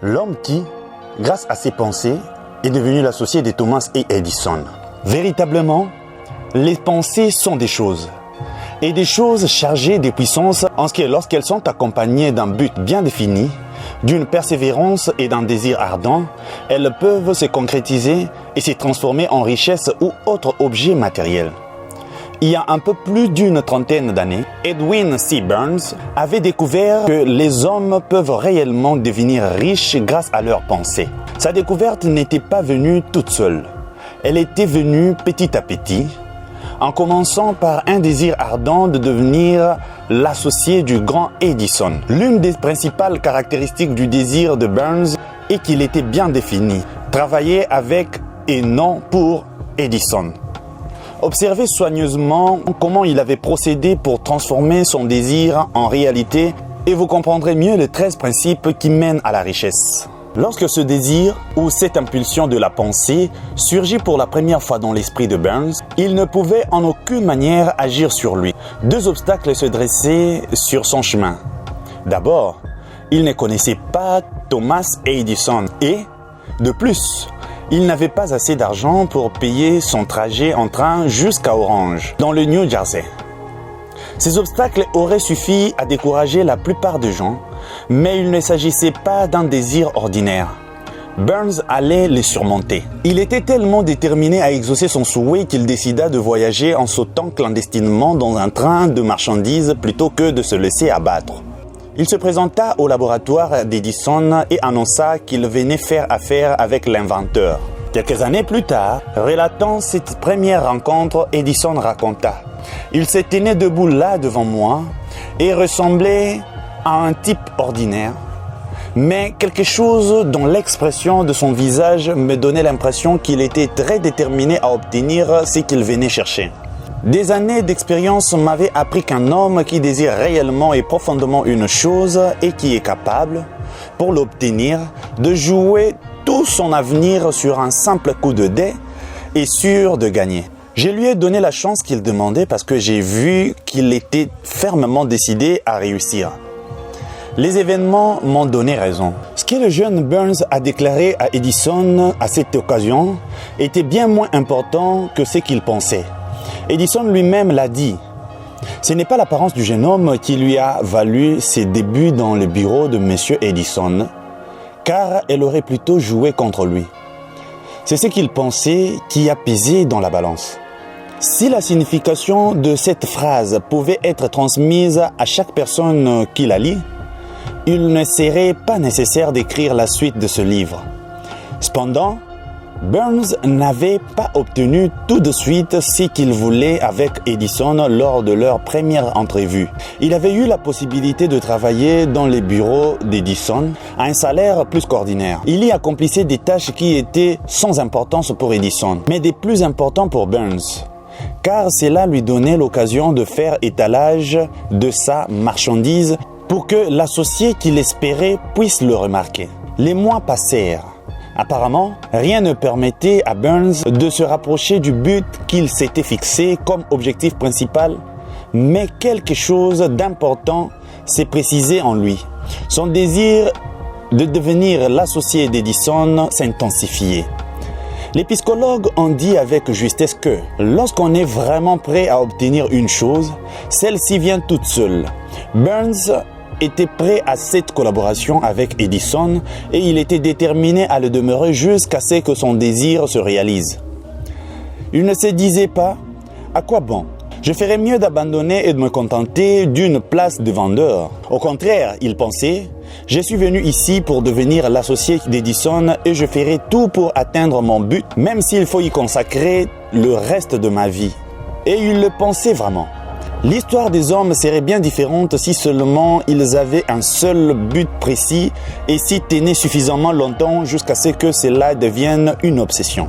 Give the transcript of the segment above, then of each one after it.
L'homme qui, grâce à ses pensées, est devenu l'associé de Thomas et Edison. Véritablement, les pensées sont des choses. Et des choses chargées de puissance lorsqu'elles sont accompagnées d'un but bien défini, d'une persévérance et d'un désir ardent, elles peuvent se concrétiser et se transformer en richesse ou autre objet matériel. Il y a un peu plus d'une trentaine d'années, Edwin C. Burns avait découvert que les hommes peuvent réellement devenir riches grâce à leurs pensées. Sa découverte n'était pas venue toute seule. Elle était venue petit à petit, en commençant par un désir ardent de devenir l'associé du grand Edison. L'une des principales caractéristiques du désir de Burns est qu'il était bien défini, travailler avec et non pour Edison. Observez soigneusement comment il avait procédé pour transformer son désir en réalité et vous comprendrez mieux les 13 principes qui mènent à la richesse. Lorsque ce désir ou cette impulsion de la pensée surgit pour la première fois dans l'esprit de Burns, il ne pouvait en aucune manière agir sur lui. Deux obstacles se dressaient sur son chemin. D'abord, il ne connaissait pas Thomas Edison et, de plus, il n'avait pas assez d'argent pour payer son trajet en train jusqu'à Orange, dans le New Jersey. Ces obstacles auraient suffi à décourager la plupart des gens, mais il ne s'agissait pas d'un désir ordinaire. Burns allait les surmonter. Il était tellement déterminé à exaucer son souhait qu'il décida de voyager en sautant clandestinement dans un train de marchandises plutôt que de se laisser abattre. Il se présenta au laboratoire d'Edison et annonça qu'il venait faire affaire avec l'inventeur. Quelques années plus tard, relatant cette première rencontre, Edison raconta: « Il se tenait debout là devant moi et ressemblait à un type ordinaire, mais quelque chose dans l'expression de son visage me donnait l'impression qu'il était très déterminé à obtenir ce qu'il venait chercher. Des années d'expérience m'avaient appris qu'un homme qui désire réellement et profondément une chose et qui est capable, pour l'obtenir, de jouer tout son avenir sur un simple coup de dé est sûr de gagner. Je lui ai donné la chance qu'il demandait parce que j'ai vu qu'il était fermement décidé à réussir. Les événements m'ont donné raison. Ce que le jeune Burns a déclaré à Edison à cette occasion était bien moins important que ce qu'il pensait. Edison lui-même l'a dit. Ce n'est pas l'apparence du jeune homme qui lui a valu ses débuts dans le bureau de M. Edison, car elle aurait plutôt joué contre lui. C'est ce qu'il pensait qui a pesé dans la balance. Si la signification de cette phrase pouvait être transmise à chaque personne qui la lit, il ne serait pas nécessaire d'écrire la suite de ce livre. Cependant, Burns n'avait pas obtenu tout de suite ce qu'il voulait avec Edison lors de leur première entrevue. Il avait eu la possibilité de travailler dans les bureaux d'Edison à un salaire plus qu'ordinaire. Il y accomplissait des tâches qui étaient sans importance pour Edison, mais des plus importantes pour Burns, car cela lui donnait l'occasion de faire étalage de sa marchandise pour que l'associé qu'il espérait puisse le remarquer. Les mois passèrent. Apparemment, rien ne permettait à Burns de se rapprocher du but qu'il s'était fixé comme objectif principal, mais quelque chose d'important s'est précisé en lui. Son désir de devenir l'associé d'Edison s'intensifiait. Les psychologues ont dit avec justesse que lorsqu'on est vraiment prêt à obtenir une chose, celle-ci vient toute seule. Burns était prêt à cette collaboration avec Edison et il était déterminé à le demeurer jusqu'à ce que son désir se réalise. Il ne se disait pas « À quoi bon ? Je ferais mieux d'abandonner et de me contenter d'une place de vendeur. » Au contraire, il pensait « Je suis venu ici pour devenir l'associé d'Edison et je ferai tout pour atteindre mon but, même s'il faut y consacrer le reste de ma vie. » Et il le pensait vraiment. L'histoire des hommes serait bien différente si seulement ils avaient un seul but précis et s'y tenaient suffisamment longtemps jusqu'à ce que cela devienne une obsession.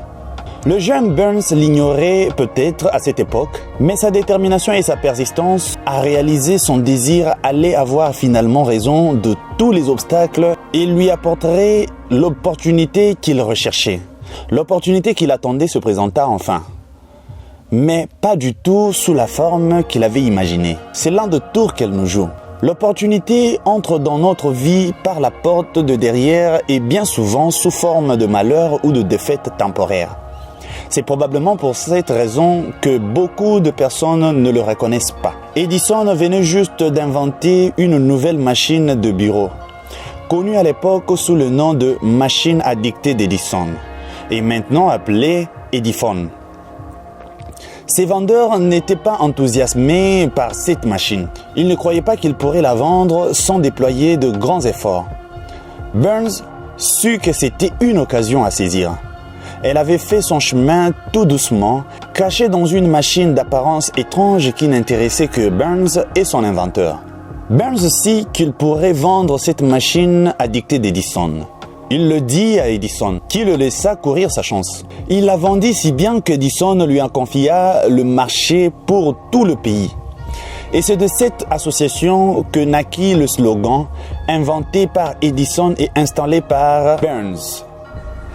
Le jeune Burns l'ignorait peut-être à cette époque, mais sa détermination et sa persistance à réaliser son désir allaient avoir finalement raison de tous les obstacles et lui apporteraient l'opportunité qu'il recherchait. L'opportunité qu'il attendait se présenta enfin. Mais pas du tout sous la forme qu'il avait imaginée. C'est l'un des tours qu'elle nous joue. L'opportunité entre dans notre vie par la porte de derrière et bien souvent sous forme de malheur ou de défaite temporaire. C'est probablement pour cette raison que beaucoup de personnes ne le reconnaissent pas. Edison venait juste d'inventer une nouvelle machine de bureau, connue à l'époque sous le nom de machine à dicter d'Edison, et maintenant appelée Ediphone. Ses vendeurs n'étaient pas enthousiasmés par cette machine. Ils ne croyaient pas qu'ils pourraient la vendre sans déployer de grands efforts. Burns sut que c'était une occasion à saisir. Elle avait fait son chemin tout doucement, cachée dans une machine d'apparence étrange qui n'intéressait que Burns et son inventeur. Burns sait qu'il pourrait vendre cette machine à dicter d'Edison. Il le dit à Edison, qui le laissa courir sa chance. Il la vendit si bien qu'Edison lui en confia le marché pour tout le pays. Et c'est de cette association que naquit le slogan inventé par Edison et installé par Burns.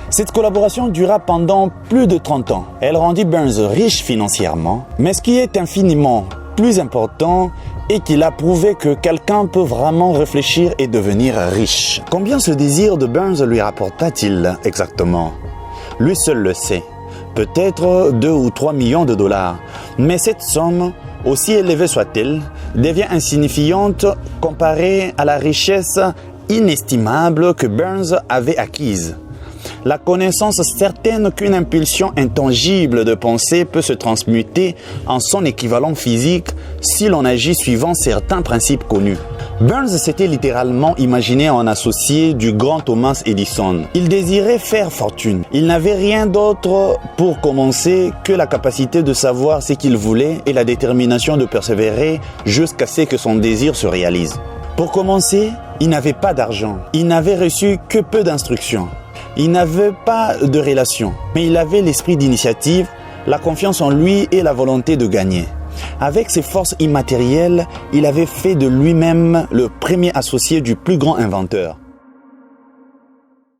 Cette collaboration dura pendant plus de 30 ans. Elle rendit Burns riche financièrement, mais ce qui est infiniment plus important est qu'il a prouvé que quelqu'un peut vraiment réfléchir et devenir riche. Combien ce désir de Burns lui rapporta-t-il exactement? Lui seul le sait. Peut-être 2 ou 3 millions de dollars. Mais cette somme, aussi élevée soit-elle, devient insignifiante comparée à la richesse inestimable que Burns avait acquise. La connaissance certaine qu'une impulsion intangible de pensée peut se transmuter en son équivalent physique si l'on agit suivant certains principes connus. Burns s'était littéralement imaginé en associé du grand Thomas Edison. Il désirait faire fortune. Il n'avait rien d'autre pour commencer que la capacité de savoir ce qu'il voulait et la détermination de persévérer jusqu'à ce que son désir se réalise. Pour commencer, il n'avait pas d'argent. Il n'avait reçu que peu d'instructions. Il n'avait pas de relation, mais il avait l'esprit d'initiative, la confiance en lui et la volonté de gagner. Avec ses forces immatérielles, il avait fait de lui-même le premier associé du plus grand inventeur.